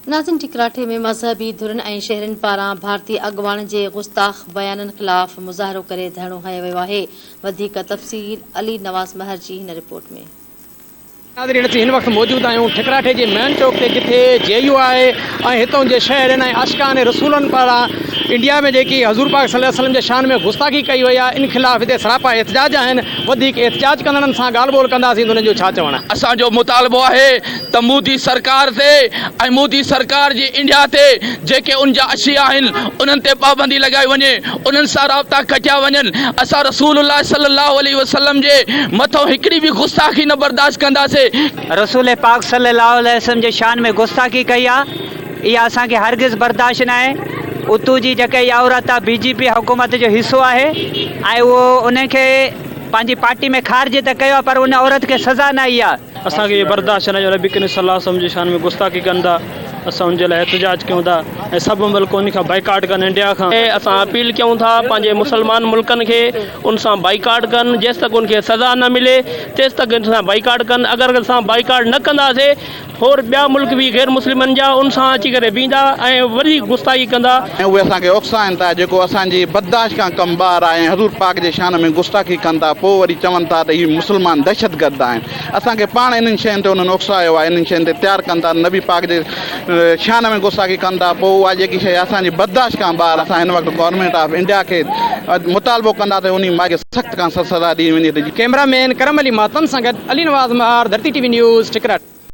नाज़िन टिकराठे में मज़हबी धुरन ऐं शहरनि पारां भारतीय अॻुवाण जे गुस्ताख़ बयाननि ख़िलाफ़ मुज़ाहिरो करे धरणो हयो वियो आहे। वधीक तफ़सील अली नवाज़ महर जी हिन रिपोर्ट में। नाज़रीन असीं हिन वक़्तु मौजूदु आहियूं ठिकराठे जे मेन चौक ते, जिथे JU आहे ऐं हितां जे शहर ऐं आशिकान रसूलनि पारां इंडिया में जेकी हज़ूर पाक सल्लल्लाहु अलैहि वसल्लम जे शान में गुस्ताखी कई वई आहे, इन ख़िलाफ़ हिते सरापा एहतजाज आहिनि। वधीक एहतजाज कंदड़नि सां ॻाल्हि ॿोल कंदासीं, उन्हनि जो छा चवणु आहे। असांजो मुतालबो आहे त मोदी सरकार ते ऐं मोदी सरकार जी इंडिया ते जेके उन जा अशिया आहिनि उन्हनि ते पाबंदी लॻाई वञे, उन्हनि सां राब्ता कटिया वञनि। असां रसूलुल्लाह सल्लल्लाहु अलैहि वसल्लम जे मथां हिकिड़ी बि गुस्ताखी न बर्दाश्त कंदासीं। रसूल पाक सल्लल्लाहु अलैहि वसल्लम जे शान में गुस्ताखी कई आहे, इहा असांखे हरगिज़ बर्दाश्त न आहे। उतू जी जेके इहा औरत आहे BJP हुकूमत जो हिसो आहे ऐं उहो उनखे पंहिंजी पार्टी में ख़ारिज त कयो आहे, पर उन औरत खे सज़ा न आई आहे। असांखे इहा बर्दाश्त न, जो नबी करीम सल्लल्लाहु अलैहि वसल्लम जे शान में गुस्ताखी कनि था, असां उनजे लाइ एहतजाज कयूं था ऐं सभु मुल्क उन खां बाइकाट कनि इंडिया खां। असां अपील कयूं था पंहिंजे मुसलमान मुल्कनि खे उन सां बाइकाट कनि, जेसि तक उनखे सज़ा न मिले तेसि तक उन सां बाइकाट कनि। अगरि असां बाइकाट न कंदासीं और ॿिया मुल्क बि गैर मुस्लिमनि जा उन सां अची करे बीहंदा ऐं वरी गुस्ताखी कंदा ऐं उहे असांखे उकसाइनि था, जेको असांजी बर्दाश्त खां कमु ॿार आहे ऐं हज़ूर पाक जे शान में गुस्ताखी कनि था, पोइ वरी चवनि था त इहे मुस्लमान दहशतगर्द आहिनि। असांखे पाण इन्हनि शयुनि ते उन्हनि उकसायो आहे, इन्हनि शयुनि ते तयारु कनि था, नबी पाक जे शान में गुस्ताखी कनि था। पोइ उहा जेकी शइ असांजी बर्दाश्त खां ॿार, असां हिन वक़्तु गवर्नमेंट ऑफ इंडिया खे मुतालबो कंदा त उन मां सख़्त खां सख़्त सज़ा ॾी वञे। कैमरामैन करम अली मातम सां गॾु अली नवाज़ महर, धरती TV न्यूज़, ठिकराठ।